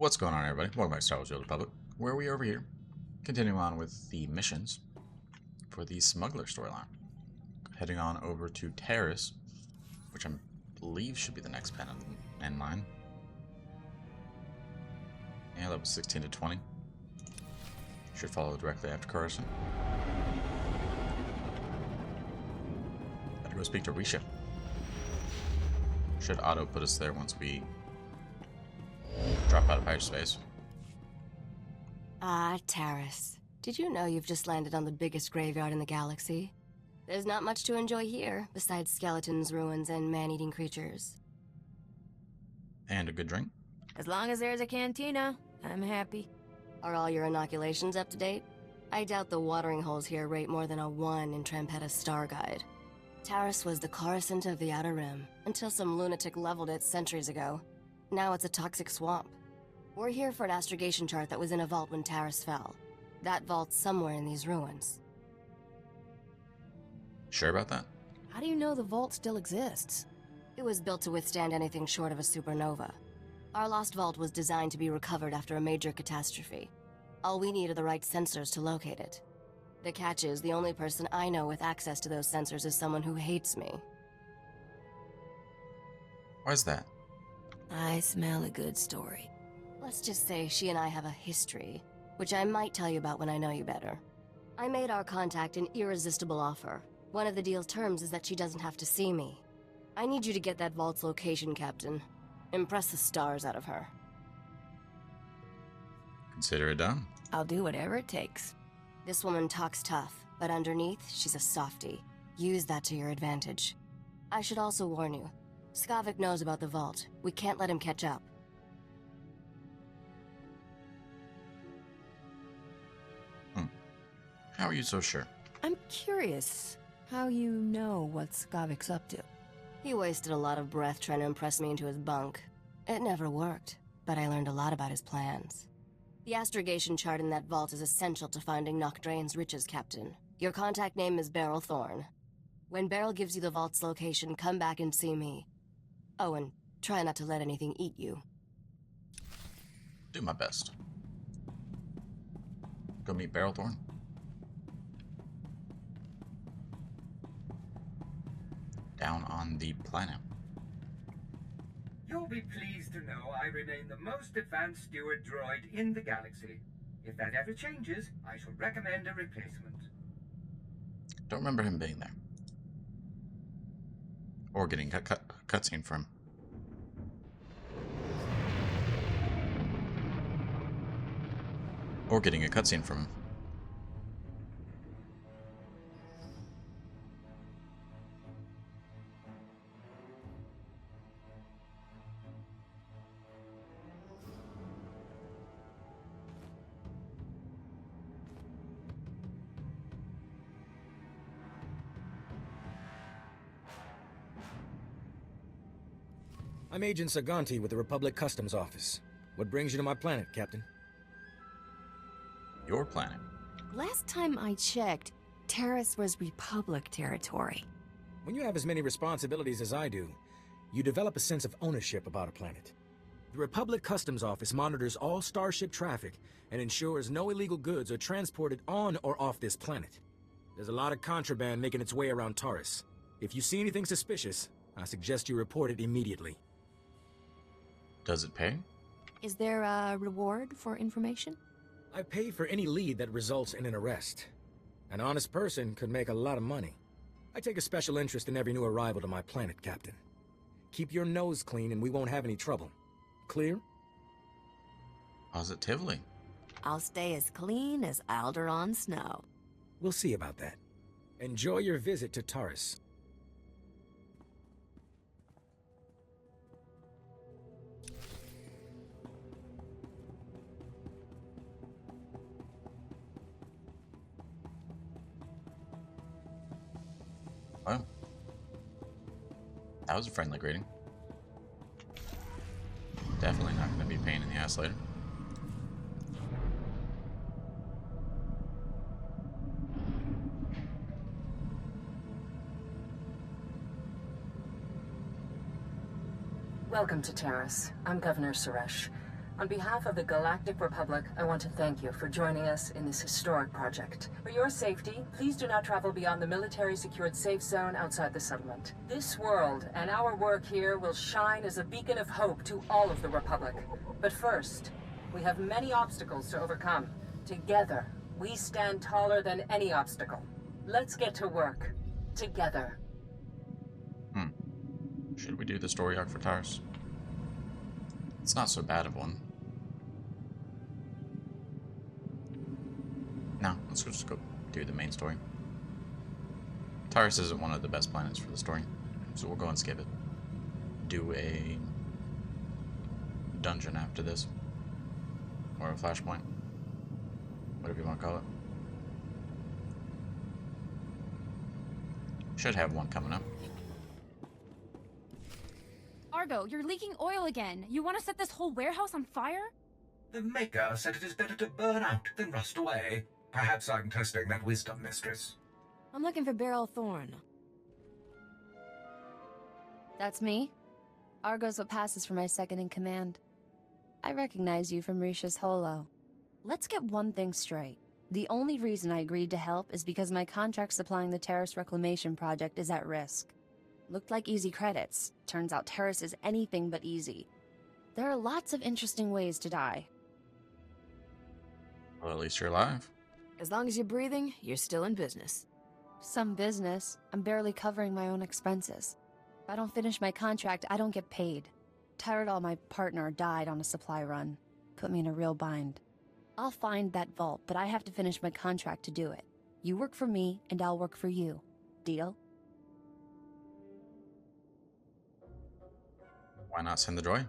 What's going on, everybody? Welcome back to Star Wars: The Old Republic, where we are over here, continuing on with the missions for the Smuggler storyline. Heading on over to Taris, which I believe should be the next pen in line. Yeah, that was 16 to 20. Should follow directly after Carson. Gotta go speak to Risha. Should auto put us there once we drop out of hyperspace. Ah, Taris. Did you know you've just landed on the biggest graveyard in the galaxy? There's not much to enjoy here, besides skeletons, ruins, and man-eating creatures. And a good drink. As long as there's a cantina, I'm happy. Are all your inoculations up to date? I doubt the watering holes here rate more than a 1 in Trampetta's star guide. Taris was the Coruscant of the Outer Rim, until some lunatic leveled it centuries ago. Now it's a toxic swamp. We're here for an astrogation chart that was in a vault when Taris fell. That vault's somewhere in these ruins. Sure about that? How do you know the vault still exists? It was built to withstand anything short of a supernova. Our lost vault was designed to be recovered after a major catastrophe. All we need are the right sensors to locate it. The catch is, the only person I know with access to those sensors is someone who hates me. Why's that? I smell a good story. Let's just say she and I have a history, which I might tell you about when I know you better. I made our contact an irresistible offer. One of the deal's terms is that she doesn't have to see me. I need you to get that vault's location, Captain. Impress the stars out of her. Consider it done. I'll do whatever it takes. This woman talks tough, but underneath, she's a softie. Use that to your advantage. I should also warn you. Skavik knows about the vault. We can't let him catch up. How are you so sure? I'm curious how you know what Skavik's up to. He wasted a lot of breath trying to impress me into his bunk. It never worked, but I learned a lot about his plans. The astrogation chart in that vault is essential to finding Nokdrain's riches, Captain. Your contact name is Beryl Thorne. When Beryl gives you the vault's location, come back and see me. Oh, and try not to let anything eat you. Do my best. Go meet Beryl Thorne. Down on the planet. You'll be pleased to know I remain the most advanced steward droid in the galaxy. If that ever changes, I shall recommend a replacement. Don't remember him being there. Or getting a cutscene from. Or getting a cutscene from him. I'm Agent Saganti with the Republic Customs Office. What brings you to my planet, Captain? Your planet. Last time I checked, Taris was Republic territory. When you have as many responsibilities as I do, you develop a sense of ownership about a planet. The Republic Customs Office monitors all starship traffic and ensures no illegal goods are transported on or off this planet. There's a lot of contraband making its way around Taris. If you see anything suspicious, I suggest you report it immediately. Does it pay? Is there a reward for information? I pay for any lead that results in an arrest. An honest person could make a lot of money. I take a special interest in every new arrival to my planet, Captain. Keep your nose clean and we won't have any trouble. Clear? Positively. I'll stay as clean as Alderaan snow. We'll see about that. Enjoy your visit to Taris. Well, that was a friendly greeting. Definitely not going to be a pain in the ass later. Welcome to Taris. I'm Governor Suresh. On behalf of the Galactic Republic, I want to thank you for joining us in this historic project. For your safety, please do not travel beyond the military-secured safe zone outside the settlement. This world and our work here will shine as a beacon of hope to all of the Republic. But first, we have many obstacles to overcome. Together, we stand taller than any obstacle. Let's get to work. Together. Should we do the story arc for Taris? It's not so bad of one. No, let's just go do the main story. Taris isn't one of the best planets for the story, so we'll go and skip it. Do a dungeon after this. Or a flashpoint. Whatever you want to call it. Should have one coming up. Argo, you're leaking oil again. You want to set this whole warehouse on fire? The Maker said it is better to burn out than rust away. Perhaps I'm testing that wisdom, mistress. I'm looking for Beryl Thorne. That's me. Argo's what passes for my second in command. I recognize you from Risha's holo. Let's get one thing straight. The only reason I agreed to help is because my contract supplying the Taris Reclamation Project is at risk. Looked like easy credits. Turns out Taris is anything but easy. There are lots of interesting ways to die. Well, at least you're alive. As long as you're breathing, you're still in business. Some business. I'm barely covering my own expenses. If I don't finish my contract, I don't get paid. Tyradol, my partner, died on a supply run. Put me in a real bind. I'll find that vault, but I have to finish my contract to do it. You work for me, and I'll work for you. Deal? Why not send the droid?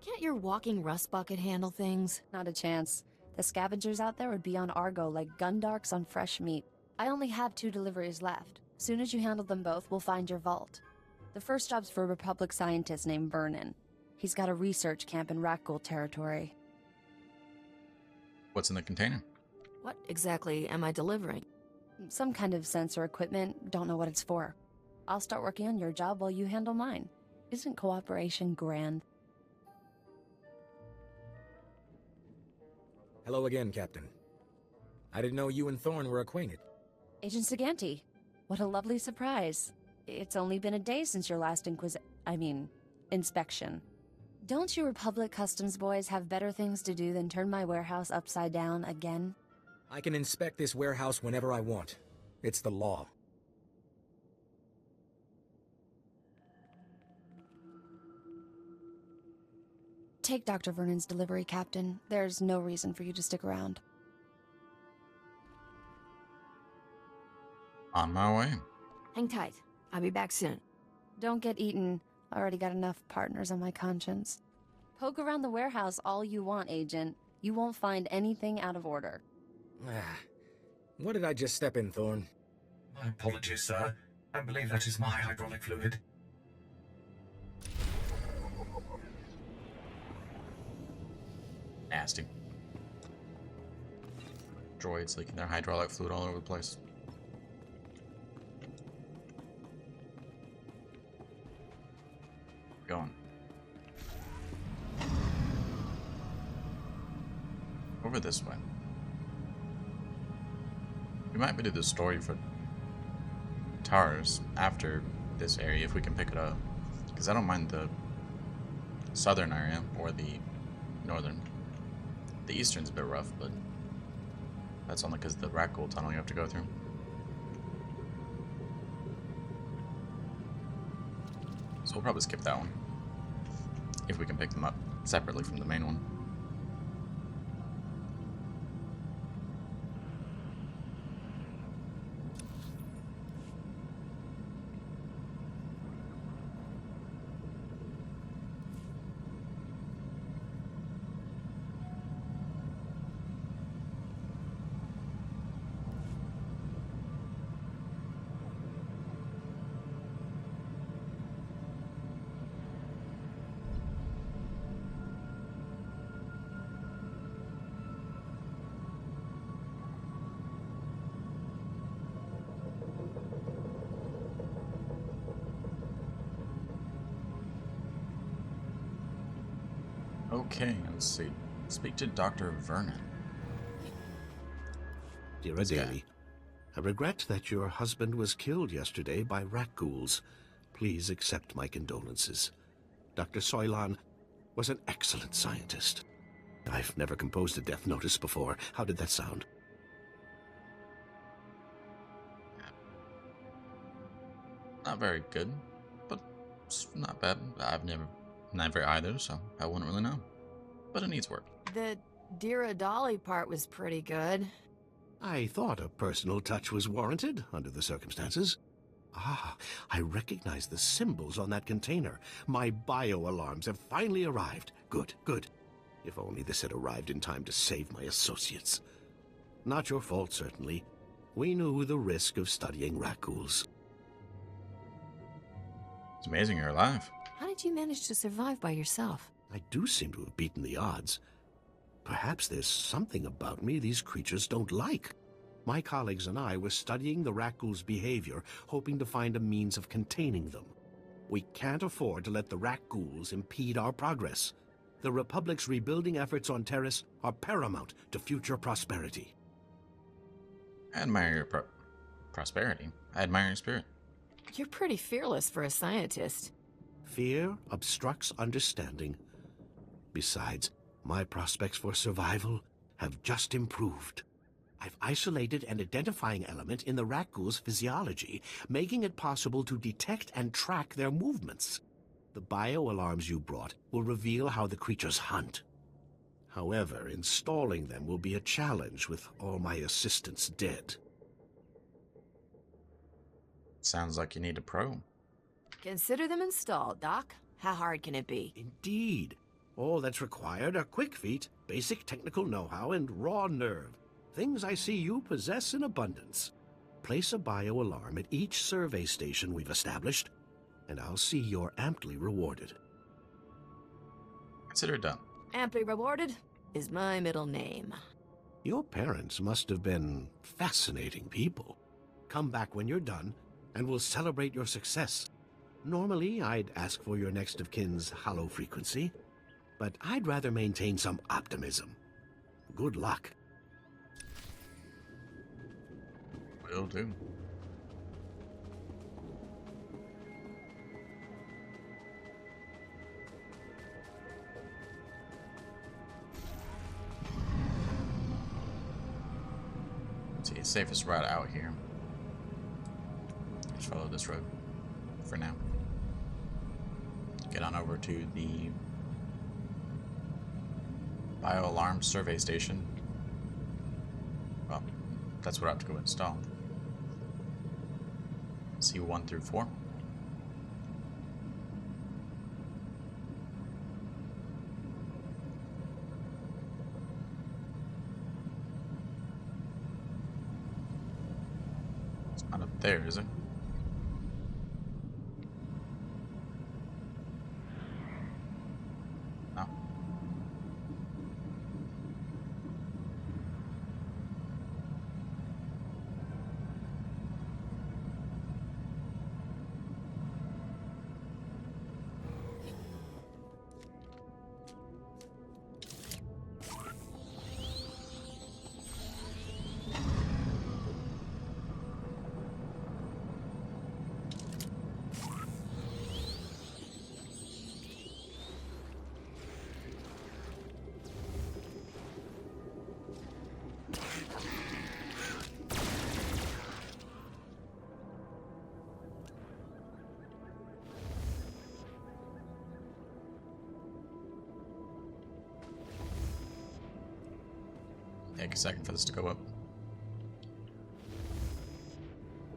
Can't your walking rust bucket handle things? Not a chance. The scavengers out there would be on Argo like gundarks on fresh meat. I only have 2 deliveries left. Soon as you handle them both, we'll find your vault. The first job's for a Republic scientist named Vernon. He's got a research camp in Rakghoul territory. What's in the container? What exactly am I delivering? Some kind of sensor equipment, don't know what it's for. I'll start working on your job while you handle mine. Isn't cooperation grand? Hello again, Captain. I didn't know you and Thorne were acquainted. Agent Saganti, what a lovely surprise. It's only been a day since your last inspection. Don't you Republic Customs boys have better things to do than turn my warehouse upside down again? I can inspect this warehouse whenever I want. It's the law. Take Dr. Vernon's delivery, Captain. There's no reason for you to stick around. On my way. Hang tight. I'll be back soon. Don't get eaten. I already got enough partners on my conscience. Poke around the warehouse all you want, Agent. You won't find anything out of order. What did I just step in, Thorne? My apologies, sir. I believe that is my hydraulic fluid. Nasty. Droids leaking their hydraulic fluid all over the place. Going. Over this way. We might do the story for Taris after this area if we can pick it up. Because I don't mind the southern area or the northern. The eastern's a bit rough, but that's only because of the Rakghoul tunnel you have to go through. So we'll probably skip that one. If we can pick them up separately from the main one. Okay, let's see. Speak to Dr. Vernon. Dear Daly, I regret that your husband was killed yesterday by rat ghouls. Please accept my condolences. Dr. Soilan was an excellent scientist. I've never composed a death notice before. How did that sound? Not very good, but it's not bad. I've never either, so I wouldn't really know. But it needs work. The Dear Dolly part was pretty good. I thought a personal touch was warranted under the circumstances. Ah, I recognize the symbols on that container. My bio-alarms have finally arrived. Good, good. If only this had arrived in time to save my associates. Not your fault, certainly. We knew the risk of studying rat ghouls. It's amazing you're alive. How did you manage to survive by yourself? I do seem to have beaten the odds. Perhaps there's something about me these creatures don't like. My colleagues and I were studying the rat ghouls' behavior, hoping to find a means of containing them. We can't afford to let the rat ghouls impede our progress. The Republic's rebuilding efforts on Taris are paramount to future prosperity. I admire your prosperity. I admire your spirit. You're pretty fearless for a scientist. Fear obstructs understanding. Besides, my prospects for survival have just improved. I've isolated an identifying element in the rat ghoul's physiology, making it possible to detect and track their movements. The bio-alarms you brought will reveal how the creatures hunt. However, installing them will be a challenge with all my assistants dead. Sounds like you need a pro. Consider them installed, Doc. How hard can it be? Indeed. All that's required are quick feet, basic technical know-how, and raw nerve. Things I see you possess in abundance. Place a bio-alarm at each survey station we've established, and I'll see you're amply rewarded. Consider it done. Amply rewarded is my middle name. Your parents must have been fascinating people. Come back when you're done, and we'll celebrate your success. Normally, I'd ask for your next of kin's hollow frequency, but I'd rather maintain some optimism. Good luck. Will do. See, the safest route out here. Just follow this road for now. Get on over to the bio-alarm survey station. Well, that's what I have to go install. C1 through 4. It's not up there, is it? No. Take a second for this to go up.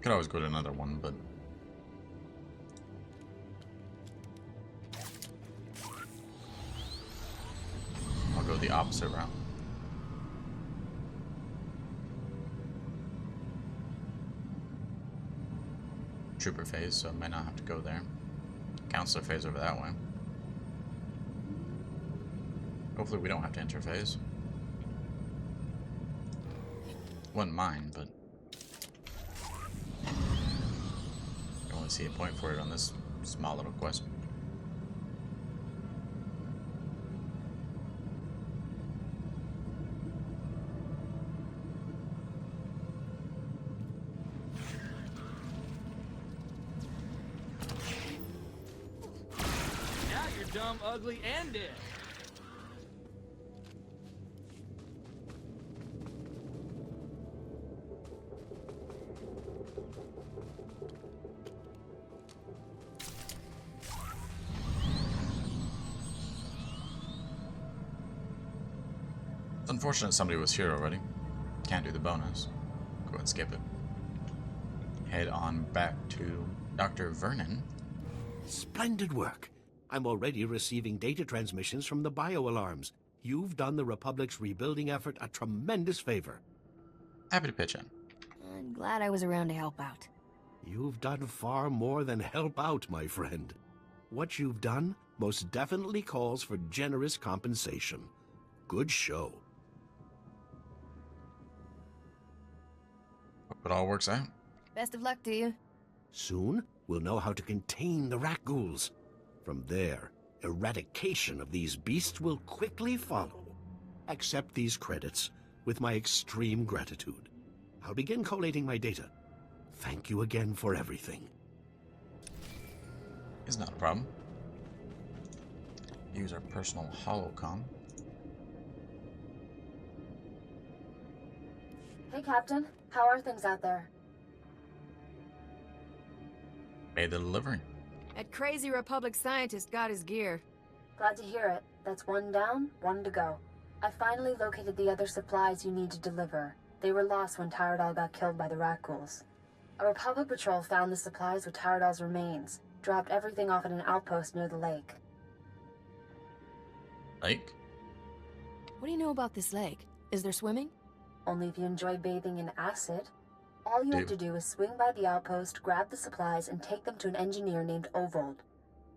Could always go to another one, but I'll go the opposite route. Trooper phase, so I might not have to go there. Counselor phase over that way. Hopefully we don't have to interphase. Wouldn't mind, but I only see a point for it on this small little quest. I'm ugly and dead. It's unfortunate somebody was here already. Can't do the bonus. Go ahead and skip it. Head on back to Dr. Vernon. Splendid work. I'm already receiving data transmissions from the bio-alarms. You've done the Republic's rebuilding effort a tremendous favor. Happy to pitch in. I'm glad I was around to help out. You've done far more than help out, my friend. What you've done most definitely calls for generous compensation. Good show. Hope it all works out. Best of luck to you. Soon, we'll know how to contain the rat ghouls. From there, eradication of these beasts will quickly follow. Accept these credits with my extreme gratitude. I'll begin collating my data. Thank you again for everything. Is not a problem. Use our personal holocom. Hey, Captain. How are things out there? Pay the delivery. That crazy Republic scientist got his gear. Glad to hear it. That's one down, one to go. I finally located the other supplies you need to deliver. They were lost when Tyradol got killed by the rat ghouls. A Republic patrol found the supplies with Tyradol's remains, dropped everything off at an outpost near the lake. Lake? What do you know about this lake? Is there swimming? Only if you enjoy bathing in acid. All you have to do is swing by the outpost, grab the supplies, and take them to an engineer named Ovold.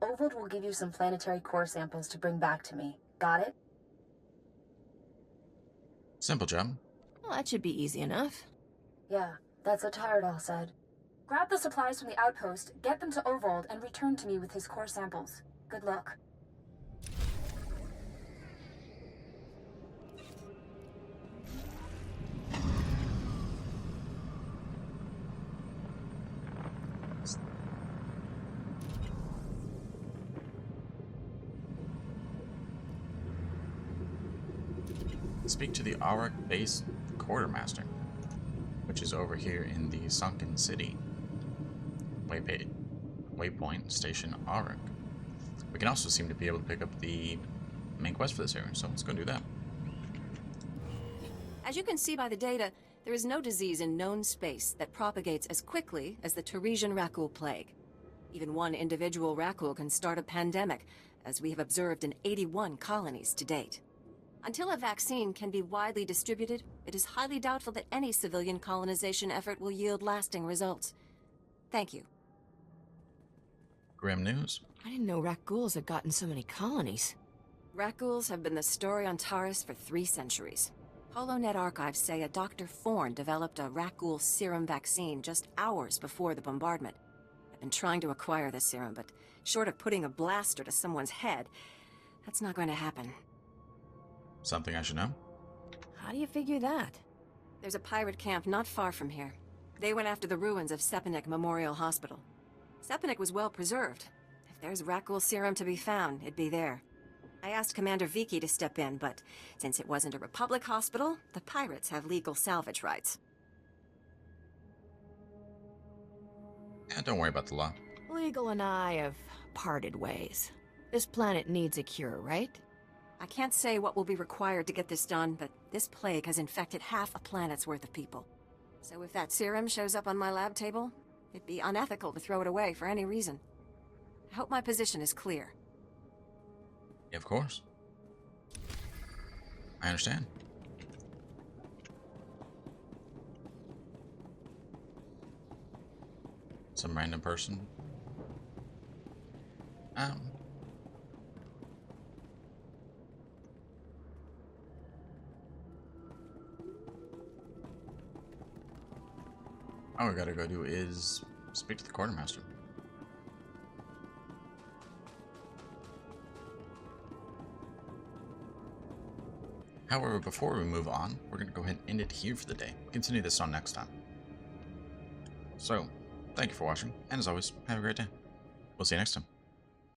Ovold will give you some planetary core samples to bring back to me. Got it? Simple job. Well, that should be easy enough. Yeah, that's what Tyradol said. Grab the supplies from the outpost, get them to Ovold, and return to me with his core samples. Good luck. Speak to the Auric base quartermaster, which is over here in the sunken city. Waypoint station Auric. We can also seem to be able to pick up the main quest for this area, so let's go do that. As you can see by the data, there is no disease in known space that propagates as quickly as the Tarisian Rakul plague. Even one individual Rakul can start a pandemic, as we have observed in 81 colonies to date. Until a vaccine can be widely distributed, it is highly doubtful that any civilian colonization effort will yield lasting results. Thank you. Grim news. I didn't know rat ghouls had gotten so many colonies. Rakghouls have been the story on Taris for 3 centuries. HoloNet archives say a Dr. Forn developed a Rakghoul serum vaccine just hours before the bombardment. I've been trying to acquire the serum, but short of putting a blaster to someone's head, that's not going to happen. Something I should know? How do you figure that? There's a pirate camp not far from here. They went after the ruins of Sepanik Memorial Hospital. Sepanik was well preserved. If there's Rakghoul serum to be found, it'd be there. I asked Commander Viki to step in, but since it wasn't a Republic hospital, the pirates have legal salvage rights. Yeah, don't worry about the law. Legal and I have parted ways. This planet needs a cure, right? I can't say what will be required to get this done, but this plague has infected half a planet's worth of people. So if that serum shows up on my lab table, it'd be unethical to throw it away for any reason. I hope my position is clear. Yeah, of course. I understand. Some random person. All we gotta go do is speak to the quartermaster. However, before we move on, we're gonna go ahead and end it here for the day. Continue this on next time. So, thank you for watching, and as always, have a great day. We'll see you next time.